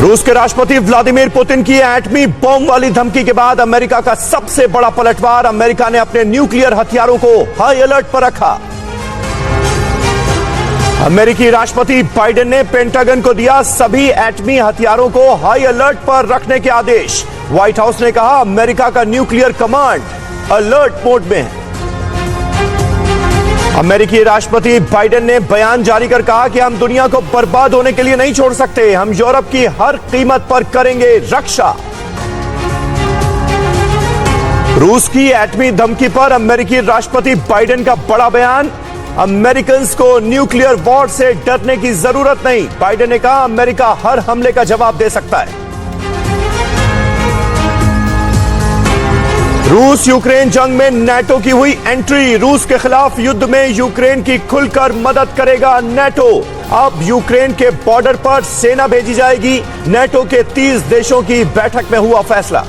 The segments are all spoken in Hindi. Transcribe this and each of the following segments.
रूस के राष्ट्रपति व्लादिमीर पुतिन की एटमी बॉम्ब वाली धमकी के बाद अमेरिका का सबसे बड़ा पलटवार। अमेरिका ने अपने न्यूक्लियर हथियारों को हाई अलर्ट पर रखा। अमेरिकी राष्ट्रपति बाइडेन ने पेंटागन को दिया सभी एटमी हथियारों को हाई अलर्ट पर रखने के आदेश। व्हाइट हाउस ने कहा अमेरिका का न्यूक्लियर कमांड अलर्ट मोड में है। अमेरिकी राष्ट्रपति बाइडेन ने बयान जारी कर कहा कि हम दुनिया को बर्बाद होने के लिए नहीं छोड़ सकते, हम यूरोप की हर कीमत पर करेंगे रक्षा। रूस की एटमी धमकी पर अमेरिकी राष्ट्रपति बाइडेन का बड़ा बयान। अमेरिकन्स को न्यूक्लियर वॉर से डरने की जरूरत नहीं, बाइडेन ने कहा अमेरिका हर हमले का जवाब दे सकता है। रूस यूक्रेन जंग में नेटो की हुई एंट्री। रूस के खिलाफ युद्ध में यूक्रेन की खुलकर मदद करेगा नेटो। अब यूक्रेन के बॉर्डर पर सेना भेजी जाएगी। नेटो के 30 देशों की बैठक में हुआ फैसला।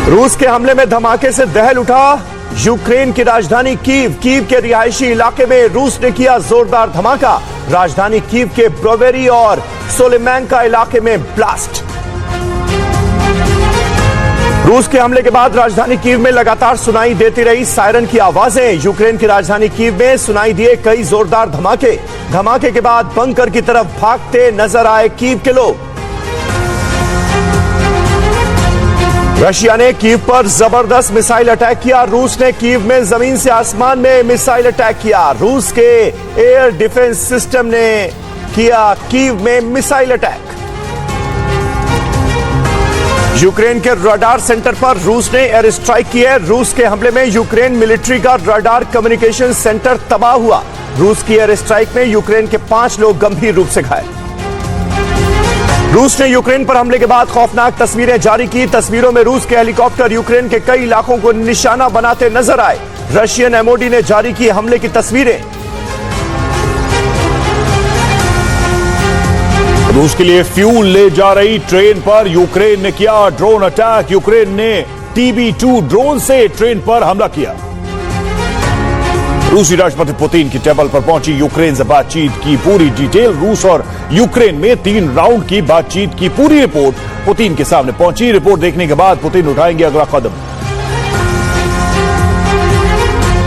रूस के हमले में धमाके से दहल उठा यूक्रेन की राजधानी कीव। कीव के रिहायशी इलाके में रूस ने किया जोरदार धमाका। राजधानी कीव के ब्रोवेरी और सोलेमैंका इलाके में ब्लास्ट। रूस के हमले के बाद राजधानी कीव में लगातार सुनाई देती रही सायरन की आवाजें। यूक्रेन की राजधानी कीव में सुनाई दिए कई जोरदार धमाके। धमाके के बाद बंकर की तरफ भागते नजर आए कीव के लोग। रशिया ने कीव पर जबरदस्त मिसाइल अटैक किया। रूस ने कीव में जमीन से आसमान में मिसाइल अटैक किया। रूस के एयर डिफेंस सिस्टम ने किया कीव में मिसाइल अटैक। यूक्रेन के रडार सेंटर पर रूस ने एयर स्ट्राइक की है। रूस के हमले में यूक्रेन मिलिट्री का रडार कम्युनिकेशन सेंटर तबाह हुआ। रूस की एयर स्ट्राइक में यूक्रेन के 5 लोग गंभीर रूप से घायल। रूस ने यूक्रेन पर हमले के बाद खौफनाक तस्वीरें जारी की। तस्वीरों में रूस के हेलीकॉप्टर यूक्रेन के कई इलाकों को निशाना बनाते नजर आए। रशियन एमओडी ने जारी की हमले की तस्वीरें। रूस के लिए फ्यूल ले जा रही ट्रेन पर यूक्रेन ने किया ड्रोन अटैक। यूक्रेन ने TB2 ड्रोन से ट्रेन पर हमला किया। रूसी राष्ट्रपति पुतिन की टेबल पर पहुंची यूक्रेन से बातचीत की पूरी डिटेल। रूस और यूक्रेन में 3 राउंड की बातचीत की पूरी रिपोर्ट पुतिन के सामने पहुंची। रिपोर्ट देखने के बाद पुतिन उठाएंगे अगला कदम।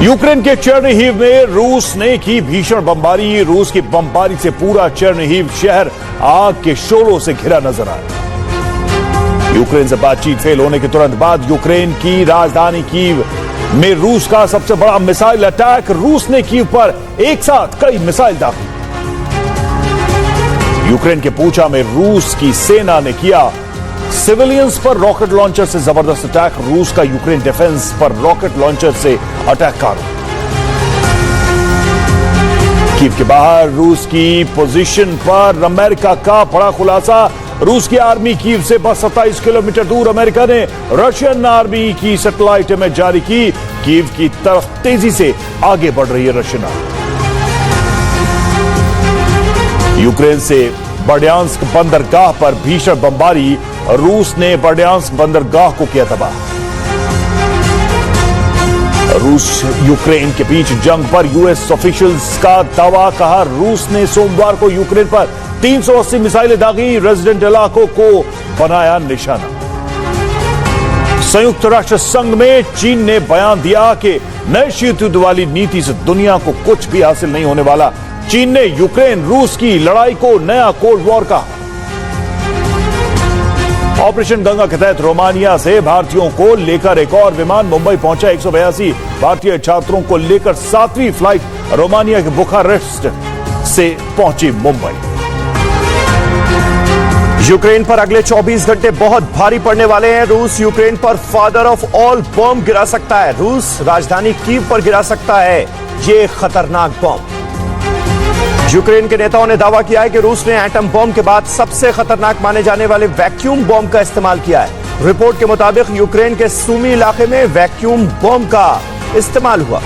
यूक्रेन के चेर्निहिव में रूस ने की भीषण बमबारी। रूस की बमबारी से पूरा चेर्निहिव शहर आग के शोलों से घिरा नजर आया। यूक्रेन से बातचीत फेल होने के तुरंत बाद यूक्रेन की राजधानी कीव में रूस का सबसे बड़ा मिसाइल अटैक। रूस ने कीव पर एक साथ कई मिसाइल दागी। यूक्रेन के पूछा में रूस की सेना ने किया सिविलियंस पर रॉकेट लॉन्चर से जबरदस्त अटैक। रूस का यूक्रेन डिफेंस पर रॉकेट लॉन्चर से अटैक कर। कीव के बाहर रूस की पोजीशन पर अमेरिका का बड़ा खुलासा। रूस की आर्मी कीव से बस 27 किलोमीटर दूर। अमेरिका ने रशियन आर्मी की सैटेलाइट इमेज जारी की। कीव की तरफ तेजी से आगे बढ़ रही है रशियन आर्मी। यूक्रेन से बर्डियांस्क बंदरगाह पर भीषण बमबारी। रूस ने बर्डियांस्क बंदरगाह को किया तबाह। रूस यूक्रेन के बीच जंग पर यूएस ऑफिशियल्स का दावा। कहा रूस ने सोमवार को यूक्रेन पर 380 मिसाइलें दागी। रेजिडेंट इलाकों को बनाया निशाना। संयुक्त राष्ट्र संघ में चीन ने बयान दिया कि नए शीत युद्ध वाली नीति से दुनिया को कुछ भी हासिल नहीं होने वाला। चीन ने यूक्रेन रूस की लड़ाई को नया कोल्ड वॉर कहा। ऑपरेशन गंगा के तहत रोमानिया से भारतीयों को लेकर एक और विमान मुंबई पहुंचा। 182 भारतीय छात्रों को लेकर 7वीं फ्लाइट रोमानिया के बुखारेस्ट से पहुंची मुंबई। यूक्रेन पर अगले 24 घंटे बहुत भारी पड़ने वाले हैं। रूस यूक्रेन पर फादर ऑफ ऑल बॉम्ब गिरा सकता है। रूस राजधानी कीव पर गिरा सकता है ये खतरनाक बॉम्ब। यूक्रेन के नेताओं ने दावा किया है कि रूस ने एटम बॉम्ब के बाद सबसे खतरनाक माने जाने वाले वैक्यूम बॉम्ब का इस्तेमाल किया है। रिपोर्ट के मुताबिक यूक्रेन के सूमी इलाके में वैक्यूम बॉम्ब का इस्तेमाल हुआ।